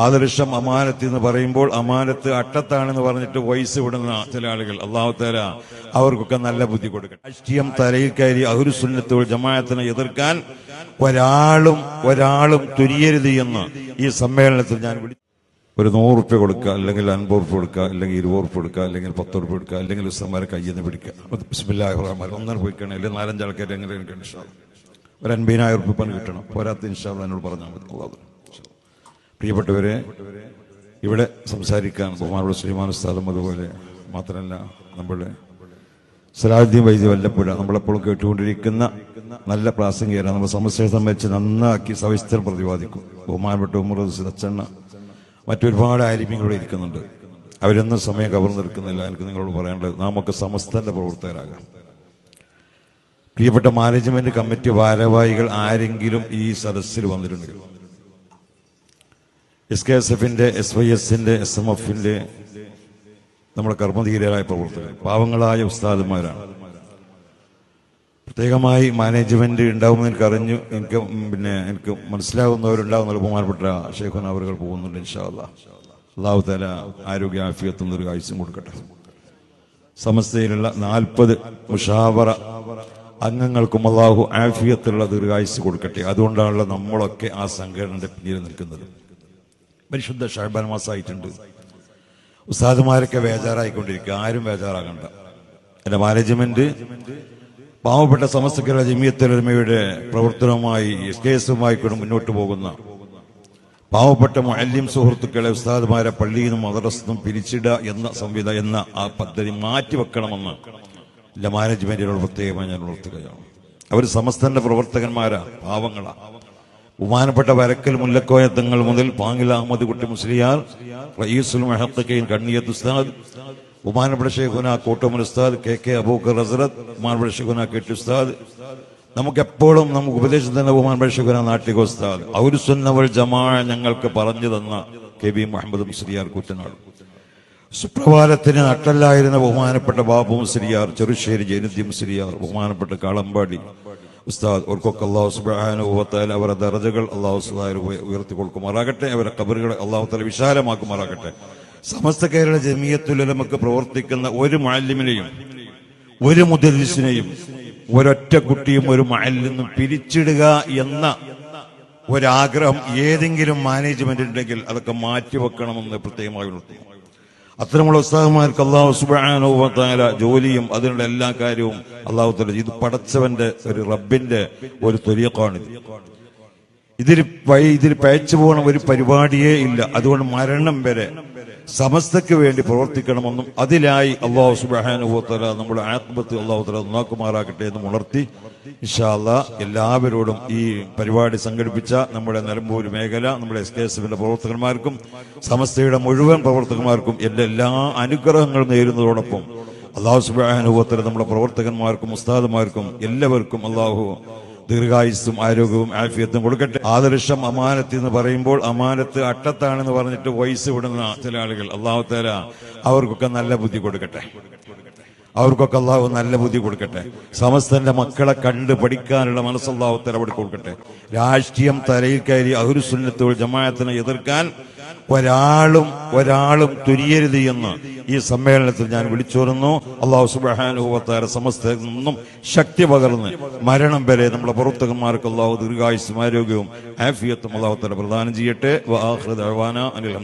ആദർശം അമാനത്ത് എന്ന് പറയുമ്പോൾ അമാനത്ത് അട്ടത്താണെന്ന് പറഞ്ഞിട്ട് വോയിസ് വിടുന്ന ചില ആളുകൾ, അല്ലാഹു തആല അവർക്കൊക്കെ നല്ല ബുദ്ധി കൊടുക്കട്ടെ. രാഷ്ട്രീയം തലയിൽ കയറി അഹ്ലു സുന്നത്ത് വൽ ജമാഅത്തിനെ എതിർക്കാൻ ഒരാളും തുനിയരുത് എന്ന് ഈ സമ്മേളനത്തിൽ ഞാൻ ഒരു 100 റുപ്യ കൊടുക്കുക, അല്ലെങ്കിൽ 50 റുപ്യ കൊടുക്കുക, അല്ലെങ്കിൽ 20 റുപ്യ കൊടുക്കുക, അല്ലെങ്കിൽ 10 റുപ്യ കൊടുക്കുക, അല്ലെങ്കിൽ ഉസ്താദ്മാരെ കയ്യിൽ നിന്ന് പിടിക്കുക. ബിസ്മില്ലാഹിർ റഹ്മാനിർ റഹീം. ഒന്നാണ് പോയിക്കണം, അല്ലെങ്കിൽ 4-5 ആൾക്കാർ എങ്ങനെ ഇൻഷാ അല്ലാഹ് ഒരു 50,000 റുപ്യ പണം കിട്ടണം. പോരാത്ത ഇൻഷാ അല്ലാഹ് എന്നോട് പറഞ്ഞാൽ മതി. പ്രിയപ്പെട്ടവരെ, ഇവിടെ സംസാരിക്കാൻ ബഹുമാനപ്പെട്ട സുലൈമാൻ ഉസ്താദും അതുപോലെ മാത്രമല്ല നമ്മുടെ സലാഹുദ്ദീൻ വൈദ്യ വല്ലപ്പുഴ നമ്മളെപ്പോഴും കേട്ടുകൊണ്ടിരിക്കുന്ന നല്ല പ്രാസംഗികരാണ്. നമ്മൾ സമസ്യയെ സംബന്ധിച്ച് നന്നാക്കി സവിസ്തരം പ്രതിപാദിക്കും. ബഹുമാനപ്പെട്ട ഉമർ അച്ചണ്ണ മറ്റൊരുപാട് ആലിമ്യങ്ങളോട് ഇരിക്കുന്നുണ്ട്. അവരൊന്നും സമയം കവർന്നെടുക്കുന്നില്ല. എനിക്ക് നിങ്ങളോട് പറയാനുള്ളത്, നാമൊക്കെ സമസ്തന്റെ പ്രവർത്തകരാകാം. പ്രിയപ്പെട്ട മാനേജ്മെന്റ് കമ്മിറ്റി ഭാരവാഹികൾ ആരെങ്കിലും ഈ സദസ്സിൽ വന്നിട്ടുണ്ടെങ്കിൽ SKSF-ന്റെ, SYS-ന്റെ, SMF-ന്റെ നമ്മുടെ കർമ്മധീരരായ പ്രവർത്തകർ, പാവങ്ങളായ ഉസ്താദുമാരാണ്. പ്രത്യേകമായി മാനേജ്മെന്റ് ഉണ്ടാവുമെന്ന് എനിക്കറിഞ്ഞു. എനിക്ക് മനസ്സിലാവുന്നവരുണ്ടാവുന്ന ബഹുമാനപ്പെട്ട ശൈഖുന അവர்கள் പോകുന്നുണ്ട്. ഇൻഷാ അല്ലാഹ് അല്ലാഹു തആല ആരോഗ്യ ആഫിയത്തും ദീർഘായുസ്സും കൊടുക്കട്ടെ. സമസ്തയിലുള്ള 40 മുഷാവറ അംഗങ്ങൾക്കും അല്ലാഹു ആഫിയത്തുള്ള ദീർഘായുസ്സ് കൊടുക്കട്ടെ. അതുകൊണ്ടാണല്ലോ നമ്മളൊക്കെ ആ സംഘടനയുടെ പിന്നിൽ നിൽക്കുന്നത്. പരിശുദ്ധ ശഅബാൻ മാസമായിട്ടുണ്ട്. ഉസ്താദുമാരൊക്കെ ബേജാറായിക്കൊണ്ടിരിക്കുക. ആരും ബേജാറാകണ്ട. എന്റെ മാനേജ്മെന്റ് പാവപ്പെട്ട സമസ്തകളുടെ ജമിയത്തുൽ ഉലമയുടെ പ്രവർത്തനവുമായി SKS-മായി കൊണ്ട് മുന്നോട്ട് പോകുന്ന പാവപ്പെട്ട മുഅല്ലിം സുഹൃത്തുക്കളെ, ഉസ്താദുമാരെ പള്ളിയിൽ നിന്നും മദ്രസയിൽ പിരിച്ചിടുക എന്ന ആ പദ്ധതി മാറ്റിവെക്കണമെന്ന് എന്റെ മാനേജ്മെന്റിനോട് പ്രത്യേകമായി ഞാൻ ഉണർത്തുകയാണ്. അവർ സമസ്തന്റെ പ്രവർത്തകന്മാരാ, പാവങ്ങളാ. ബഹുമാനപ്പെട്ട വരക്കൽ മുല്ലക്കോയ തങ്ങൾ മുതൽ പാങ്ങിൽ അഹമ്മദ് കുട്ടി മുസ്ലിയാർ, റഈസുൽ മുഹഖഖീൻ കണ്ണിയത്ത് ഉസ്താദ്, ബഹുമാനപ്പെട്ട ശൈഖുന കോട്ടമുൽ ഉസ്താദ്, KK അബൂബക്കർ ഹസ്രത്ത്, ബഹുമാനപ്പെട്ട ശൈഖുന KT ഉസ്താദ്, നമുക്കെപ്പോഴും നമുക്ക് ഉപദേശം തന്നെ ബഹുമാനപ്പെട്ട ശൈഖുന നാട്ടിക ഉസ്താദ്, അഹ്ലു സുന്ന വൽ ജമാഅ ഞങ്ങൾക്ക് പറഞ്ഞു തന്ന KB മുഹമ്മദ് മുസ്ലിയാർ കൂറ്റനാട്, സുപ്രഭാതത്തിന് നട്ടല്ലായിരുന്ന ബഹുമാനപ്പെട്ട ബാബു മുസ്ലിയാർ, ചെറുശ്ശേരി ജൈനുദ്ദീൻ മുസ്ലിയാർ, ബഹുമാനപ്പെട്ട കാളമ്പാടി ഉസ്താദ്, ഓർക്കൊക്കെ അല്ലാഹു സുബ്ഹാനഹു വ തആല അവരുടെ ദറജകൾ അല്ലാഹു സുബ്ഹാനഹു ഉയർത്തി കൊടുക്കുമാറാകട്ടെ. അവരുടെ ഖബറുകളെ അല്ലാഹു തആല വിശാലമാക്കുമാറാകട്ടെ. സമസ്ത കേരള ജമിയത്തുൽ ഉലമക്ക് പ്രവർത്തിക്കുന്ന ഒരു മുഅല്ലിമിനെയും ഒരു മുദർരിസിനെയും ഒരൊറ്റ കുട്ടിയും ഒരു മഹല്ലിൽ നിന്നും പിരിച്ചിടുക എന്ന ഒരാഗ്രഹം ഏതെങ്കിലും മാനേജ്മെന്റ് ഉണ്ടെങ്കിൽ അതൊക്കെ മാറ്റിവെക്കണമെന്ന് പ്രത്യേകമായി ഉണർത്തുന്നു. അത്തരമുള്ള ഉസ്താദുമാർക്ക് അല്ലാഹു സുബ്ഹാനഹു വ തആല ജോലിയും അതിനുള്ള എല്ലാ കാര്യവും അല്ലാഹു തആല, ഇത് പടച്ചവന്റെ ഒരു റബ്ബിന്റെ ഒരു ത്വരീഖാണിത്. ഇതിൽ പയച്ചു പോകുന്ന ഒരു പരിപാടിയേ ഇല്ല. അതുകൊണ്ട് മരണം വരെ സമസ്തയ്ക്ക് വേണ്ടി പ്രവർത്തിക്കണമെന്നും അതിലായി അല്ലാഹു സുബ്ഹാനഹു വ തആല നമ്മുടെ ആഖിബത്ത് അല്ലാഹു തആല നന്നാക്കുമാറാകട്ടെ എന്നും ഉണർത്തി ഇൻഷാ അല്ലാഹ് എല്ലാവരോടും ഈ പരിപാടി സംഘടിപ്പിച്ച നമ്മുടെ നിലമ്പൂർ മേഖല, നമ്മുടെ SKS-ന്റെ പ്രവർത്തകന്മാർക്കും സമസ്തയുടെ മുഴുവൻ പ്രവർത്തകന്മാർക്കും എന്റെ എല്ലാ അനുഗ്രഹങ്ങളും നേരുന്നതോടൊപ്പം അല്ലാഹു സുബ്ഹാനഹു വ തആല നമ്മുടെ പ്രവർത്തകന്മാർക്കും ഉസ്താദുമാർക്കും എല്ലാവർക്കും അല്ലാഹു ദീർഘായുസ്സും ആരോഗ്യവും ആഫിയത്തും കൊടുക്കട്ടെ. ആദർശം അമാനത്ത് എന്ന് പറയുമ്പോൾ അമാനത്ത് അട്ടത്താണെന്ന് പറഞ്ഞിട്ട് വോയിസ് വിടുന്ന ചില ആളുകൾ, അല്ലാഹു തആല അവർക്കൊക്കെ നല്ല ബുദ്ധി കൊടുക്കട്ടെ. അവർക്കൊക്കെ അല്ലാഹു നല്ല ബുദ്ധി കൊടുക്കട്ടെ. സമസ്തന്റെ മക്കളെ കണ്ട് പഠിക്കാനുള്ള മനസ്സ് അല്ലാഹു തആല അവർക്ക് കൊടുക്കട്ടെ. രാഷ്ട്രീയം തലയിൽ കയറി അഹ്ലു സുന്നത്ത് വൽ ജമാഅത്തിനെ എതിർക്കാൻ ഒരാളും തുനിയരുത് എന്ന് ഈ സമ്മേളനത്തിൽ ഞാൻ വിളിച്ചോരുന്നു. അല്ലാഹു സുബ്ഹാനഹു വ തആല സമസ്തയിൽ നിന്നും ശക്തി പകർന്ന് മരണം വരെ നമ്മുടെ പ്രവർത്തകന്മാർക്ക് അല്ലാഹു ദീർഘായുസ്സും ആരോഗ്യവും ആഫിയത്തും അല്ലാഹു തആല പ്രദാനം ചെയ്യട്ടെ. വ ആഖിറു ദഅവാന അനിൽ